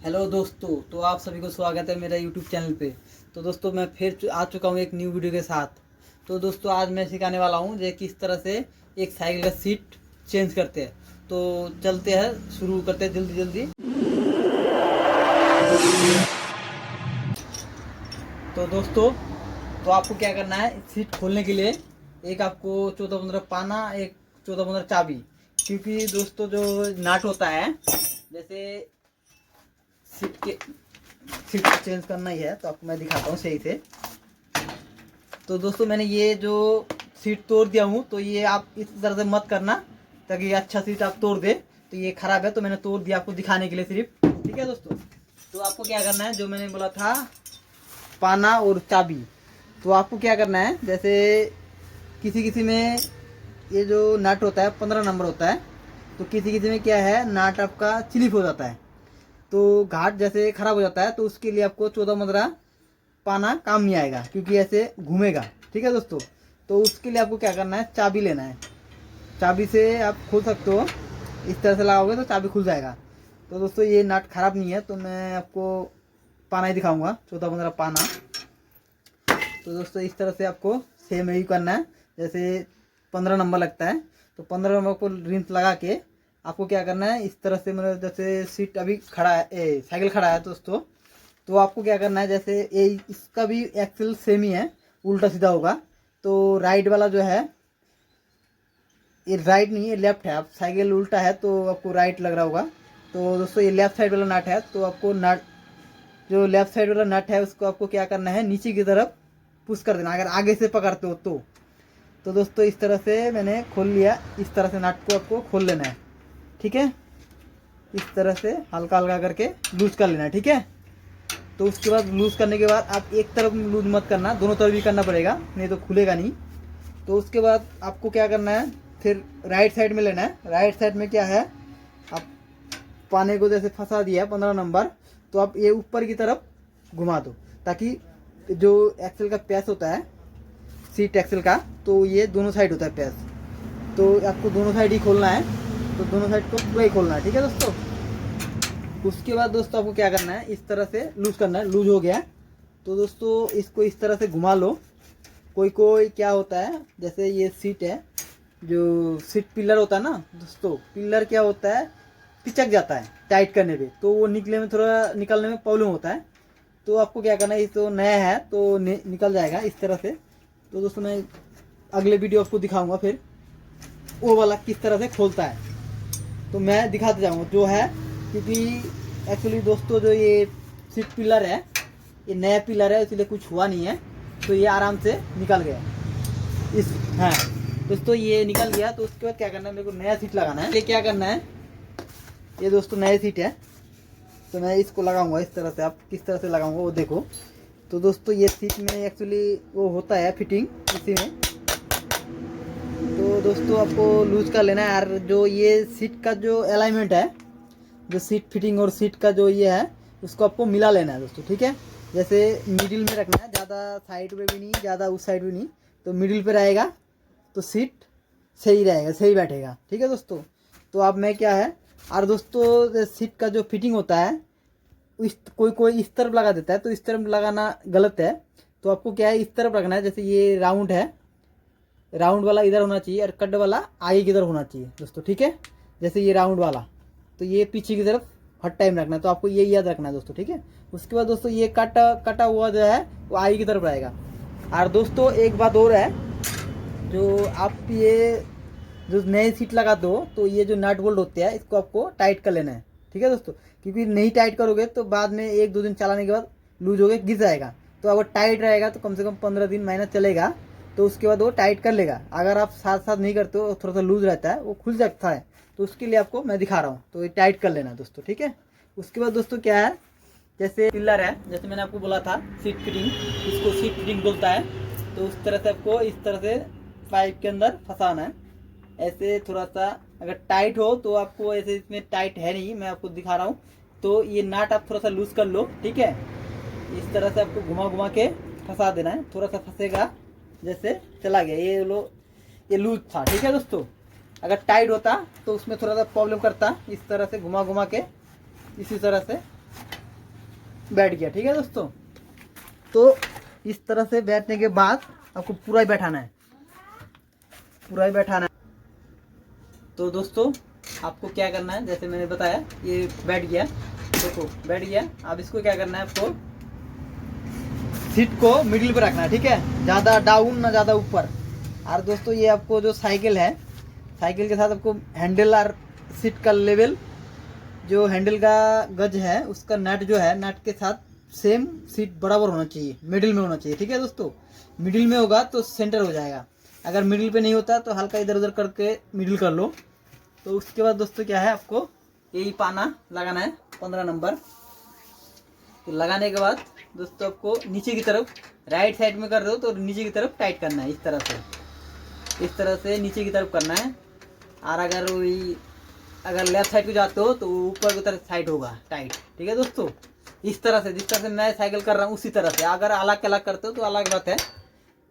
Hello दोस्तों, तो आप सभी को स्वागत है मेरा यूट्यूब चैनल पे। तो दोस्तों मैं फिर आ चुका हूँ एक न्यू वीडियो के साथ। तो दोस्तों आज मैं सिखाने वाला हूँ जो किस तरह से एक साइकिल का सीट चेंज करते हैं। तो चलते हैं, शुरू करते हैं जल्दी जल्दी। तो दोस्तों तो आपको क्या करना है, सीट खोलने के लिए एक आपको 14-15 पाना, एक 14-15 चाबी। क्योंकि दोस्तों जो नाट होता है, जैसे सीट के सीट को चेंज करना ही है तो आपको मैं दिखाता हूँ सही से। तो दोस्तों मैंने ये जो सीट तोड़ दिया हूँ, तो ये आप इस तरह से मत करना ताकि ये अच्छा सीट आप तोड़ दे। तो ये खराब है तो मैंने तोड़ दिया आपको दिखाने के लिए सिर्फ। ठीक है दोस्तों, तो आपको क्या करना है, जो मैंने बोला था पाना और चाबी, तो आपको क्या करना है, जैसे किसी किसी में ये जो नट होता है 15 नंबर होता है, तो किसी किसी में क्या है नाट आपका स्लिप हो जाता है, तो घाट जैसे खराब हो जाता है, तो उसके लिए आपको 14-15 पाना काम नहीं आएगा क्योंकि ऐसे घूमेगा। ठीक है दोस्तों, तो उसके लिए आपको क्या करना है, चाबी लेना है। चाबी से आप खोल सकते हो, इस तरह से लगाओगे तो चाबी खुल जाएगा। तो दोस्तों ये नट खराब नहीं है तो मैं आपको पाना ही दिखाऊंगा, 14-15 पाना। तो दोस्तों इस तरह से आपको सेम यही करना है, जैसे 15 नंबर लगता है तो 15 नंबर को रिंच लगा के आपको क्या करना है, इस तरह से मतलब जैसे सीट अभी खड़ा है, साइकिल खड़ा है दोस्तों, तो आपको क्या करना है, जैसे ये इसका भी एक्सेल सेम ही है, उल्टा सीधा होगा। तो राइट वाला जो है, ये राइट नहीं है लेफ्ट है, आप साइकिल उल्टा है तो आपको राइट लग रहा होगा। तो दोस्तों ये लेफ्ट साइड वाला नट है, तो आपको नट जो लेफ्ट साइड वाला नट है उसको आपको क्या करना है, नीचे की तरफ पुश कर देना अगर आगे से पकड़ते हो तो दोस्तों इस तरह से मैंने खोल लिया। इस तरह से नट को आपको खोल लेना है। ठीक है, इस तरह से हल्का हल्का करके लूज कर लेना है। ठीक है, तो उसके बाद लूज करने के बाद आप एक तरफ लूज मत करना, दोनों तरफ भी करना पड़ेगा, नहीं तो खुलेगा नहीं। तो उसके बाद आपको क्या करना है, फिर राइट साइड में लेना है। राइट साइड में क्या है, आप पाने को जैसे फंसा दिया 15 नंबर, तो आप ये ऊपर की तरफ घुमा दो ताकि जो एक्सेल का पैस होता है, सीट एक्सेल का, तो ये दोनों साइड होता है पैस, तो आपको दोनों साइड ही खोलना है। तो दोनों साइड को पूरा ही खोलना है। ठीक है दोस्तों, उसके बाद दोस्तों आपको क्या करना है, इस तरह से लूज करना है। लूज हो गया तो दोस्तों इसको इस तरह से घुमा लो। कोई कोई क्या होता है, जैसे ये सीट है, जो सीट पिलर होता है ना दोस्तों, पिलर क्या होता है, पिचक जाता है टाइट करने पे, तो वो निकलने में प्रॉब्लम होता है। तो आपको क्या करना है, इस तो नया है तो निकल जाएगा इस तरह से। तो दोस्तों मैं अगले वीडियो आपको दिखाऊंगा फिर वो वाला किस तरह से खोलता है, तो मैं दिखाते जाऊँगा जो है। क्योंकि एक्चुअली दोस्तों जो ये सीट पिलर है, ये नया पिलर है इसलिए कुछ हुआ नहीं है, तो ये आराम से निकल गया इस। हाँ दोस्तों ये निकल गया, तो उसके बाद क्या करना है, मेरे को नया सीट लगाना है। ये क्या करना है, ये दोस्तों नया सीट है तो मैं इसको लगाऊंगा इस तरह से। आप किस तरह से लगाऊंगा वो देखो। तो दोस्तों ये सीट में एक्चुअली वो होता है फिटिंग इसी में, तो दोस्तों आपको लूज कर लेना है। और जो ये सीट का जो अलाइनमेंट है, जो सीट फिटिंग और सीट का जो ये है, उसको आपको मिला लेना है दोस्तों। ठीक है, जैसे मिडिल में रखना है, ज़्यादा साइड पे भी नहीं, ज़्यादा उस साइड भी नहीं, तो मिडिल पे रहेगा तो सीट सही रहेगा, सही बैठेगा। ठीक है दोस्तों, तो अब मैं क्या है, और दोस्तों सीट का जो फिटिंग होता है, इस कोई कोई इस तरफ लगा देता है, तो इस तरफ लगाना गलत है। तो आपको क्या है, इस तरफ रखना है। जैसे ये राउंड है, राउंड वाला इधर होना चाहिए और कट वाला आगे की तरफ होना चाहिए दोस्तों। ठीक है, जैसे ये राउंड वाला, तो ये पीछे की तरफ हर टाइम रखना है, तो आपको ये याद रखना है दोस्तों। ठीक है, उसके बाद दोस्तों ये कटा हुआ जो है वो आगे की तरफ रहेगा। और दोस्तों एक बात और है, जो आप ये जो नए सीट लगा दो, तो ये जो नट बोल्ट होते हैं इसको आपको टाइट कर लेना है। ठीक है दोस्तों, क्योंकि नहीं टाइट करोगे तो बाद में 1-2 दिन चलाने के बाद लूज हो गए गिर जाएगा। तो अगर टाइट रहेगा तो कम से कम 15 दिन महीना चलेगा, तो उसके बाद वो टाइट कर लेगा। अगर आप साथ साथ नहीं करते हो, थोड़ा सा लूज रहता है, वो खुल सकता है, तो उसके लिए आपको मैं दिखा रहा हूँ। तो ये टाइट कर लेना दोस्तों। ठीक है, उसके बाद दोस्तों क्या है, जैसे पिलर है, जैसे मैंने आपको बोला था सीट फिटिंग, इसको सीट फिटिंग बोलता है। तो उस तरह से आपको इस तरह से पाइप के अंदर फंसाना है, ऐसे थोड़ा सा। अगर टाइट हो तो आपको ऐसे, इसमें टाइट है नहीं, मैं आपको दिखा रहा हूँ। तो ये नाट आप थोड़ा सा लूज कर लो। ठीक है, इस तरह से आपको घुमा घुमा के फंसा देना है, थोड़ा सा फंसेगा, जैसे चला गया ये लूज था। ठीक है दोस्तों, अगर टाइट होता तो उसमें थोड़ा सा प्रॉब्लम करता। इस तरह से घुमा घुमा के इसी तरह से बैठ गया। ठीक है दोस्तों, तो इस तरह से बैठने के बाद आपको पूरा ही बैठाना है, पूरा ही बैठाना है। तो दोस्तों आपको क्या करना है, जैसे मैंने बताया ये बैठ गया, देखो बैठ गया। अब इसको क्या करना है, आपको सीट को मिडिल पे रखना है। ठीक है, ज़्यादा डाउन ना ज़्यादा ऊपर। और दोस्तों ये आपको जो साइकिल है, साइकिल के साथ आपको हैंडल और सीट का लेवल, जो हैंडल का गज है उसका नट जो है, नट के साथ सेम सीट बराबर होना चाहिए, मिडिल में होना चाहिए। ठीक है दोस्तों, मिडिल में होगा तो सेंटर हो जाएगा। अगर मिडिल पे नहीं होता तो हल्का इधर उधर करके मिडिल कर लो। तो उसके बाद दोस्तों क्या है, आपको यही पाना लगाना है 15 नंबर। तो लगाने के बाद दोस्तों आपको नीचे की तरफ, राइट साइड में कर रहे हो तो नीचे की तरफ टाइट करना है, इस तरह से नीचे की तरफ करना है। और अगर लेफ्ट साइड को जाते हो तो ऊपर की तरफ साइड होगा टाइट। ठीक है दोस्तों, इस तरह से, जिस तरह से मैं साइकिल कर रहा हूँ उसी तरह से। अगर अलग अलग करते हो तो अलग बात है।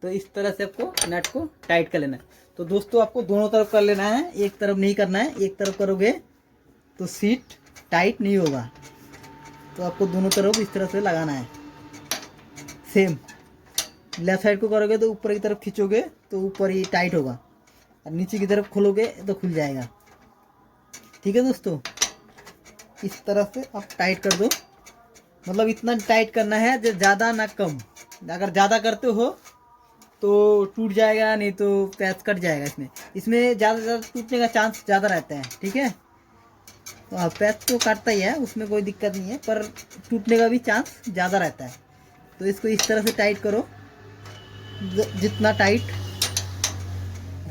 तो इस तरह से आपको नट को टाइट कर लेना है। तो दोस्तों आपको दोनों तरफ कर लेना है, एक तरफ नहीं करना है। एक तरफ करोगे तो सीट टाइट नहीं होगा, तो आपको दोनों तरफ इस तरह से लगाना है सेम। लेफ्ट साइड को करोगे तो ऊपर की तरफ खींचोगे तो ऊपर ही टाइट होगा, और नीचे की तरफ खोलोगे तो खुल जाएगा। ठीक है दोस्तों, इस तरह से आप टाइट कर दो, मतलब इतना टाइट करना है जो ज़्यादा ना कम। अगर ज़्यादा करते हो तो टूट जाएगा, नहीं तो पैच कट जाएगा। इसमें ज़्यादा टूटने का चांस ज़्यादा रहता है। ठीक है, तो पैच तो काटता ही है, उसमें कोई दिक्कत नहीं है, पर टूटने का भी चांस ज़्यादा रहता है। तो इसको इस तरह से टाइट करो, जितना टाइट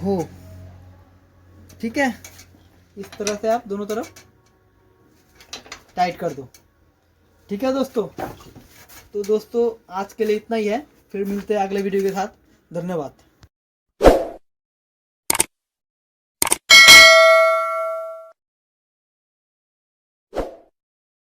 हो। ठीक है, इस तरह से आप दोनों तरफ टाइट कर दो। ठीक है दोस्तों, तो दोस्तों आज के लिए इतना ही है, फिर मिलते हैं अगले वीडियो के साथ। धन्यवाद।